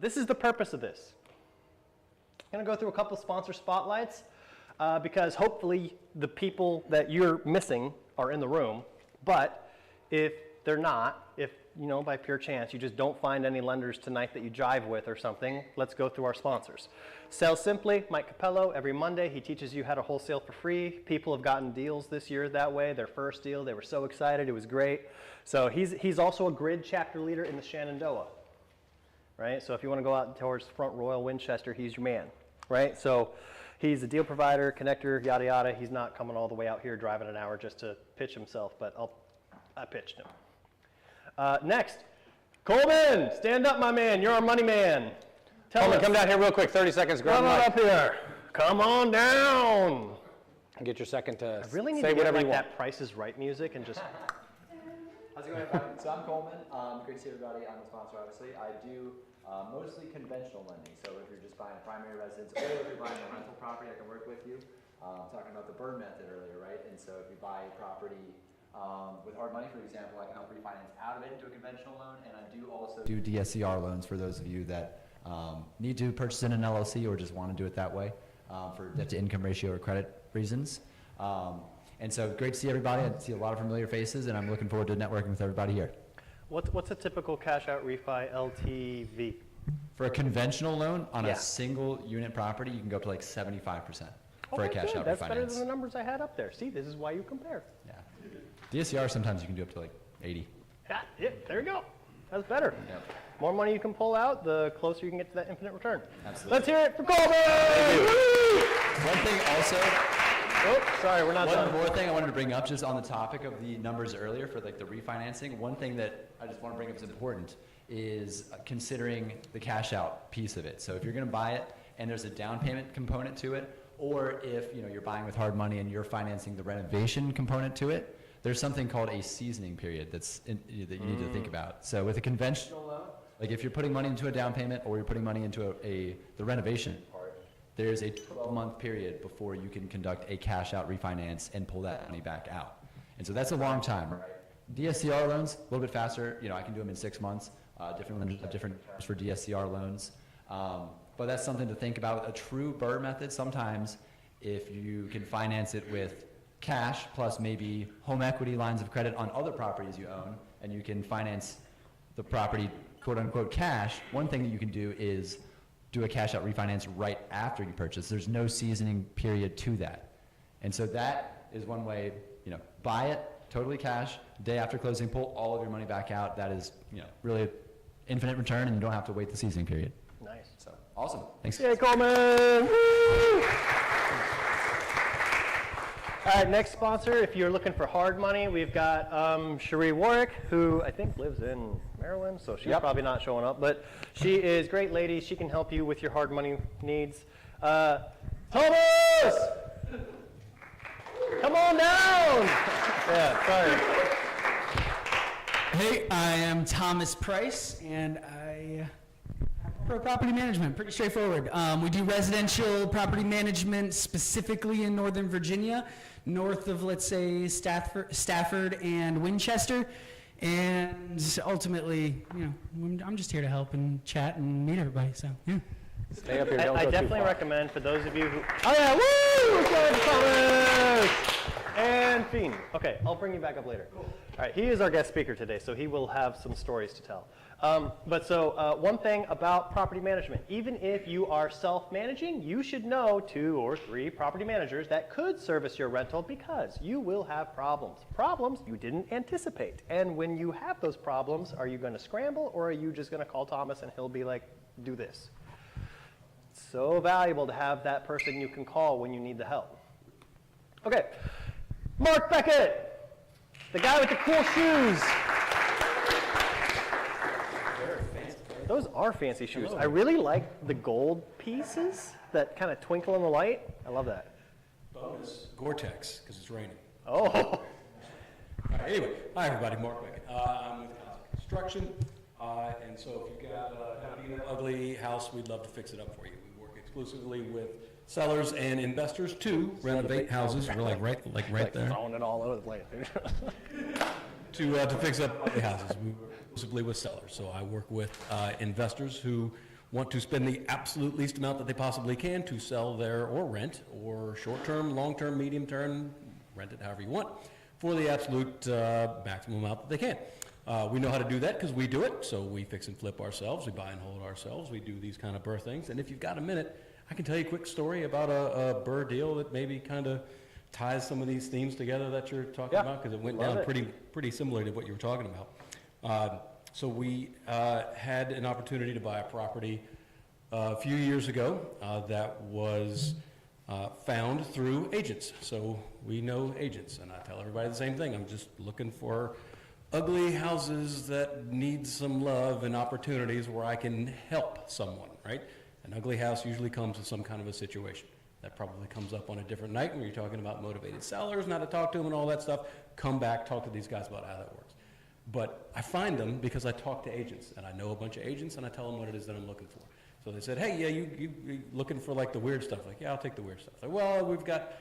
this is the purpose of this. I'm going to go through a couple sponsor spotlights because hopefully the people that you're missing are in the room. But if they're not, if, you know, by pure chance, you just don't find any lenders tonight that you jive with or something, let's go through our sponsors. Sell Simply, Mike Capello, every Monday, he teaches you how to wholesale for free. People have gotten deals this year that way. Their first deal, they were so excited, it was great. So he's also a grid chapter leader in the Shenandoah, right? So if you want to go out towards Front Royal, Winchester, he's your man, right? So he's a deal provider, connector, yada, yada. He's not coming all the way out here driving an hour just to pitch himself, but I pitched him. Next, Coleman, stand up, my man. You're our money man. Coleman, come down here real quick. 30 seconds. Come on up here. Come on down. Get your second to I really need say to get whatever like you want. that Price is Right music and just. How's it going, everybody? So I'm Coleman. Great to see everybody. I'm the sponsor, obviously. I do mostly conventional lending. So if you're just buying a primary residence or if you're buying a rental property, I can work with you. Talking about the BRRRR method earlier, right? And so if you buy a property with hard money, for example, I can help refinance out of it into a conventional loan, and I do also do DSCR loans for those of you that need to purchase in an LLC or just want to do it that way for debt-to-income ratio or credit reasons. And so great to see everybody. I see a lot of familiar faces, and I'm looking forward to networking with everybody here. What's a typical cash-out refi LTV? For a conventional loan on a single unit property, you can go up to like 75% for a cash-out refinance. That's better than the numbers I had up there. See, this is why you compare. Yeah. DSCR, sometimes you can do up to like 80. Yeah, there you go. That's better. Yep. More money you can pull out, the closer you can get to that infinite return. Absolutely. Let's hear it for Coleman! One thing also, oh, sorry, we're not done. One more thing I wanted to bring up just on the topic of the numbers earlier for like the refinancing. One thing that I just want to bring up is important is considering the cash out piece of it. So if you're going to buy it and there's a down payment component to it, or if you're buying with hard money and you're financing the renovation component to it, there's something called a seasoning period that you need to think about. So with a conventional loan, like if you're putting money into a down payment or you're putting money into the renovation part, there's a 12-month period before you can conduct a cash out refinance and pull that money back out. And so that's a long time, right? DSCR loans, a little bit faster. I can do them in 6 months. Different lenders have different terms for DSCR loans. But that's something to think about. A true BRRRR method, sometimes if you can finance it with cash plus maybe home equity lines of credit on other properties you own, and you can finance the property quote unquote cash, one thing that you can do is do a cash out refinance right after you purchase. There's no seasoning period to that. And so that is one way, buy it totally cash, day after closing, pull all of your money back out. That is, really infinite return, and you don't have to wait the seasoning period. Nice. So awesome. Thanks. Yay, Coleman! Woo! All right, next sponsor, if you're looking for hard money, we've got Cherie Warwick, who I think lives in Maryland, so she's probably not showing up, but she is a great lady. She can help you with your hard money needs. Thomas! Come on down! Yeah, sorry. Hey, I am Thomas Price, and I for property management, pretty straightforward. We do residential property management specifically in Northern Virginia, north of, let's say, Stafford and Winchester. And ultimately, I'm just here to help and chat and meet everybody, so, yeah. Stay up here, don't I go too definitely far. recommend for those of you who, oh yeah, woo! Let's go to Thomas! And Fiend. Okay, I'll bring you back up later. Cool. All right, he is our guest speaker today, so he will have some stories to tell. One thing about property management, even if you are self-managing, you should know 2 or 3 property managers that could service your rental because you will have problems. Problems you didn't anticipate. And when you have those problems, are you going to scramble or are you just going to call Thomas and he'll be like, do this? It's so valuable to have that person you can call when you need the help. Okay, Mark Beckett, the guy with the cool shoes. Those are fancy shoes. I really like the gold pieces that kind of twinkle in the light. I love that. Bonus, Gore-Tex, because it's raining. Oh. All right, anyway, hi everybody, Mark Beckett. I'm with Cosmic Construction, and so if you've got an ugly house, we'd love to fix it up for you. We work exclusively with sellers and investors to renovate houses. We're like right there. Throwing it all over the place. To fix up ugly houses. We work exclusively with sellers. So I work with investors who want to spend the absolute least amount that they possibly can to sell their, or rent, or short-term, long-term, medium-term, rent it however you want, for the absolute maximum amount that they can. We know how to do that because we do it, so we fix and flip ourselves, we buy and hold ourselves, we do these kind of BRRRR things. And if you've got a minute, I can tell you a quick story about a BRRRR deal that maybe kind of ties some of these themes together that you're talking about, because it went love down it. pretty similar to what you were talking about. So we had an opportunity to buy a property a few years ago that was found through agents. So we know agents, and I tell everybody the same thing. I'm just looking for ugly houses that need some love and opportunities where I can help someone, right? An ugly house usually comes with some kind of a situation. That probably comes up on a different night when you're talking about motivated sellers, not to talk to them and all that stuff. Come back, talk to these guys about how that works. But I find them because I talk to agents, and I know a bunch of agents, and I tell them what it is that I'm looking for. So they said, hey, yeah, you looking for like the weird stuff? Like, yeah, I'll take the weird stuff. Like, well, we've got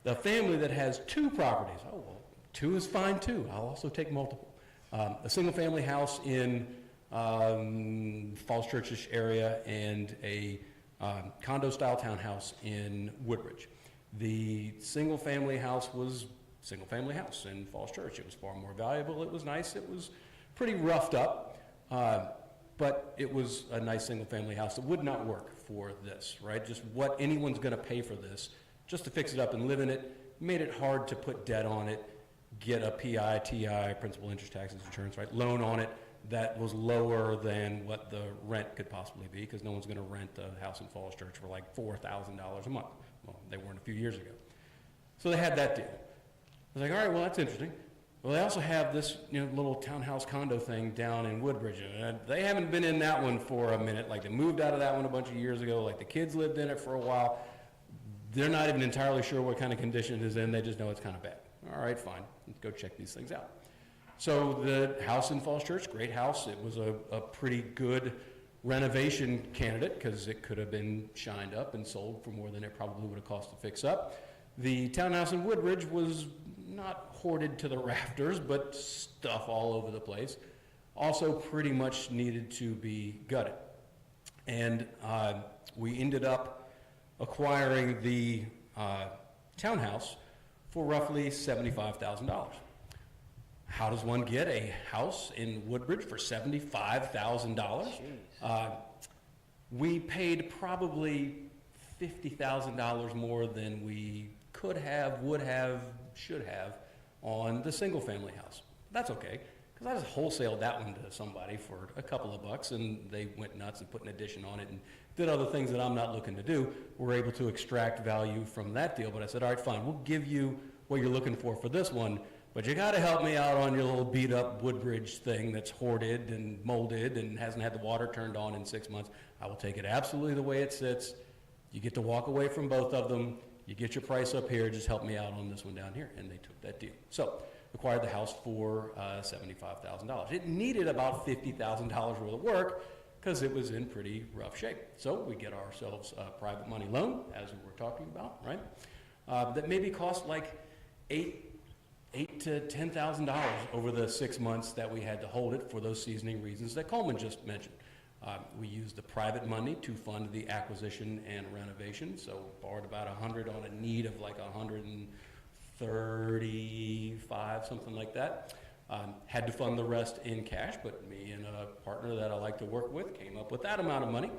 the family that has 2 properties. Oh, well, 2 is fine too. I'll also take multiple. A single family house in Falls Churchish area and a condo style townhouse in Woodbridge. The single family house was single family house in Falls Church. It was far more valuable. It was nice. It was pretty roughed up, but it was a nice single family house that would not work for this, right? Just what anyone's gonna pay for this, just to fix it up and live in it, made it hard to put debt on it, get a PI, TI, principal, interest, taxes, insurance, right, loan on it that was lower than what the rent could possibly be, because no one's gonna rent a house in Falls Church for like $4,000 a month. Well, they weren't a few years ago. So they had that deal. I was like, all right, well, that's interesting. Well, they also have this little townhouse condo thing down in Woodbridge. And they haven't been in that one for a minute. Like, they moved out of that one a bunch of years ago. Like, the kids lived in it for a while. They're not even entirely sure what kind of condition it is in. They just know it's kind of bad. All right, fine. Let's go check these things out. So the house in Falls Church, great house. It was a pretty good renovation candidate because it could have been shined up and sold for more than it probably would have cost to fix up. The townhouse in Woodbridge was not hoarded to the rafters, but stuff all over the place. Also pretty much needed to be gutted. And we ended up acquiring the townhouse for roughly $75,000. How does one get a house in Woodbridge for $75,000? We paid probably $50,000 more than we could have, would have, should have on the single family house. That's okay, because I just wholesaled that one to somebody for a couple of bucks, and they went nuts and put an addition on it and did other things that I'm not looking to do. We're able to extract value from that deal, but I said, all right, fine, we'll give you what you're looking for this one, but you gotta help me out on your little beat up Woodbridge thing that's hoarded and molded and hasn't had the water turned on in 6 months. I will take it absolutely the way it sits. You get to walk away from both of them. You get your price up here, just help me out on this one down here. And they took that deal. So, acquired the house for $75,000. It needed about $50,000 worth of work because it was in pretty rough shape. So, we get ourselves a private money loan, as we were talking about, right? That maybe cost like $8,000 to $10,000 over the 6 months that we had to hold it for those seasoning reasons that Coleman just mentioned. We used the private money to fund the acquisition and renovation, so borrowed about 100 on a need of like 135, something like that. Had to fund the rest in cash, but me and a partner that I like to work with came up with that amount of money,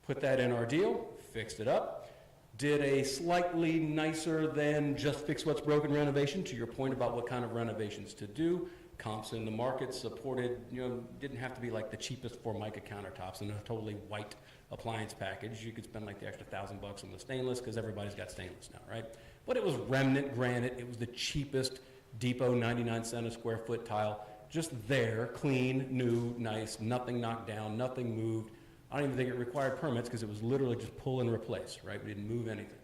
put that in our deal, fixed it up, did a slightly nicer than just fix what's broken renovation, to your point about what kind of renovations to do. Comps in the market supported, didn't have to be like the cheapest Formica countertops and a totally white appliance package. You could spend like the extra $1,000 on the stainless because everybody's got stainless now, right? But it was remnant granite. It was the cheapest Depot 99 cent a square foot tile. Just there, clean, new, nice, nothing knocked down, nothing moved. I don't even think it required permits because it was literally just pull and replace, right? We didn't move anything.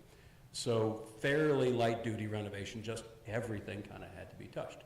So fairly light duty renovation, just everything kind of had to be touched.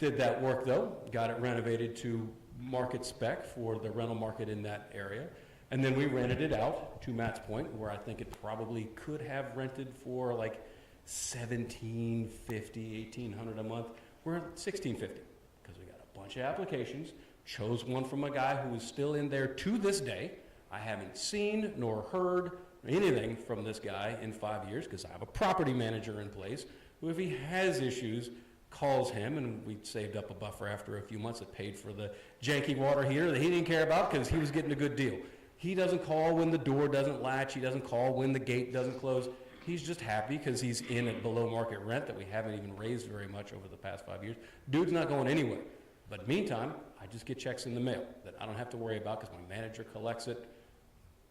Did that work though, got it renovated to market spec for the rental market in that area. And then we rented it out, to Matt's point, where I think it probably could have rented for like $1,750, $1,800 a month. We're at $1,650 because we got a bunch of applications, chose one from a guy who is still in there to this day, I haven't seen nor heard anything from this guy in 5 years because I have a property manager in place who, if he has issues, calls him, and we saved up a buffer after a few months that paid for the janky water heater that he didn't care about because he was getting a good deal. He doesn't call when the door doesn't latch. He doesn't call when the gate doesn't close. He's just happy because he's in at below market rent that we haven't even raised very much over the past 5 years. Dude's not going anywhere. But meantime, I just get checks in the mail that I don't have to worry about because my manager collects it.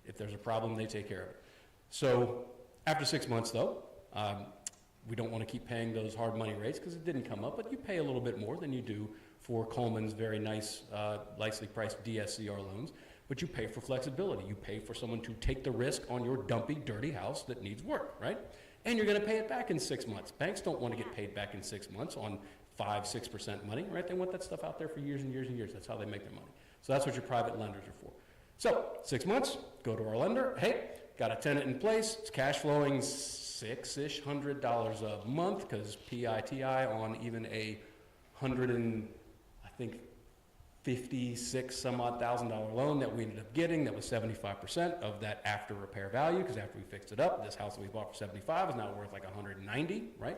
If there's a problem, they take care of it. So after 6 months, though, we don't want to keep paying those hard money rates because it didn't come up, but you pay a little bit more than you do for Coleman's very nice, nicely priced DSCR loans. But you pay for flexibility. You pay for someone to take the risk on your dumpy, dirty house that needs work, right? And you're going to pay it back in 6 months. Banks don't want to get paid back in 6 months on 5-6% money, right? They want that stuff out there for years and years and years. That's how they make their money. So that's what your private lenders are for. So 6 months, go to our lender. Hey, got a tenant in place. It's cash flowing $600-ish a month because PITI on even a $156,000 loan that we ended up getting that was 75% of that after repair value, because after we fixed it up, this house that we bought for 75 is now worth like 190, right?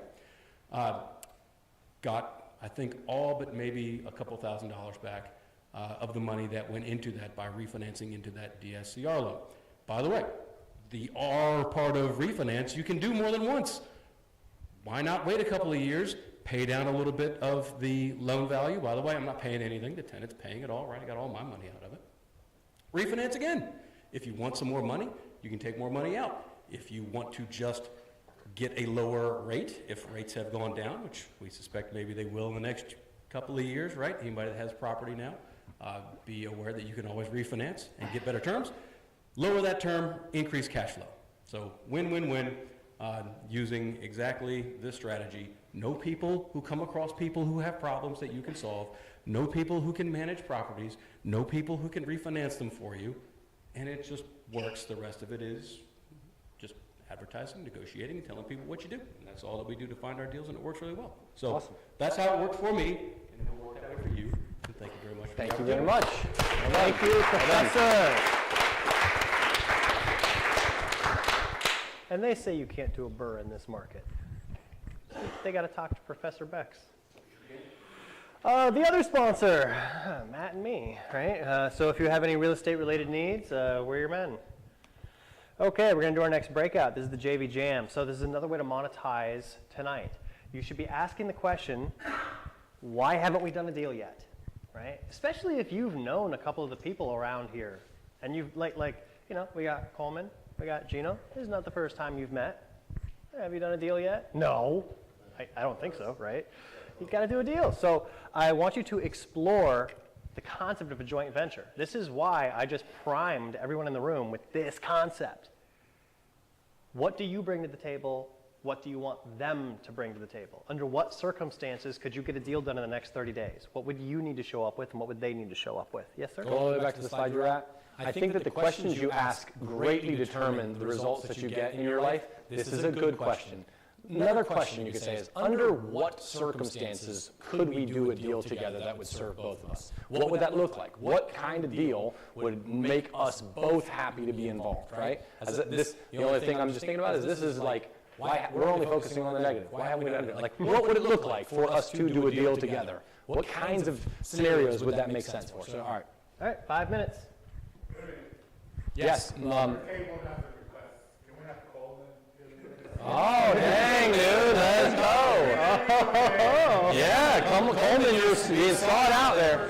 Got, I think, all but maybe a couple $1,000s back of the money that went into that by refinancing into that DSCR loan. By the way, the R part of refinance, you can do more than once. Why not wait a couple of years, pay down a little bit of the loan value? By the way, I'm not paying anything. The tenant's paying it all, right? I got all my money out of it. Refinance again. If you want some more money, you can take more money out. If you want to just get a lower rate, if rates have gone down, which we suspect maybe they will in the next couple of years, right? Anybody that has property now, be aware that you can always refinance and get better terms. Lower that term, increase cash flow. So win-win-win, using exactly this strategy. Know people who come across people who have problems that you can solve. Know people who can manage properties. Know people who can refinance them for you. And it just works. The rest of it is just advertising, negotiating, and telling people what you do. And that's all that we do to find our deals, and it works really well. So Awesome. That's how it worked for me, and it'll work that way for you. And thank you very much. Thank you very much. Thank you, Professor. And they say you can't do a BRRRR in this market. They got to talk to Professor Bex. The other sponsor, Matt and me, right? So if you have any real estate related needs, we're your men. Okay, we're going to do our next breakout. This is the JV Jam. So this is another way to monetize tonight. You should be asking the question, why haven't we done a deal yet, right? Especially if you've known a couple of the people around here. And you've, you know, we got Coleman, we got Gino. This is not the first time you've met. Have you done a deal yet? No. I don't think so, right? You've got to do a deal. So I want you to explore the concept of a joint venture. This is why I just primed everyone in the room with this concept. What do you bring to the table? What do you want them to bring to the table? Under what circumstances could you get a deal done in the next 30 days? What would you need to show up with, and what would they need to show up with? Yes, sir? Go all the way back to the slide you're at. I think that the questions you ask greatly determine the results that you get in your life. This is a good question. Another question you could say is, under what circumstances could we do a deal together that would serve both of us? What would that look like? What kind of deal would make us both happy to be involved, right? The only thing I'm just thinking about is this is like, why we're only focusing on the negative. Why haven't we done it? Like, what would it look like for us to do a deal together? What kinds of scenarios would that make sense for? So, All right, 5 minutes. yes. Oh, dang, dude, let's go. Yeah, Coleman, you're being sought out there.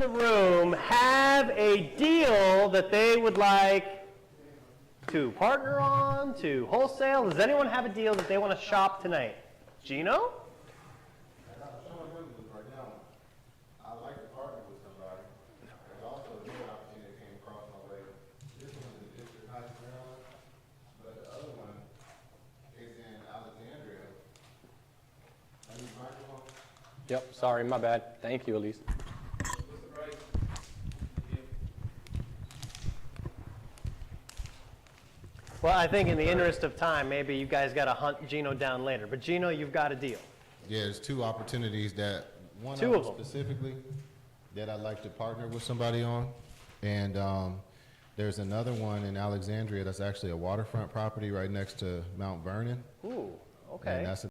the room have a deal that they would like to partner on, to wholesale? Does anyone have a deal that they want to shop tonight? Gino? Right now, I like to partner with somebody. There's also a new opportunity that came across my way. This one is in District Heights, Maryland, but the other one is in Alexandria. I need microphone. Yep, sorry, my bad. Thank you, Elise. Well, I think in the interest of time, maybe you guys got to hunt Gino down later. But Gino, you've got a deal. Yeah, there's two opportunities that, one Two of of them them. specifically, that I'd like to partner with somebody on. And there's another one in Alexandria that's actually a waterfront property right next to Mount Vernon. Ooh, And okay. that's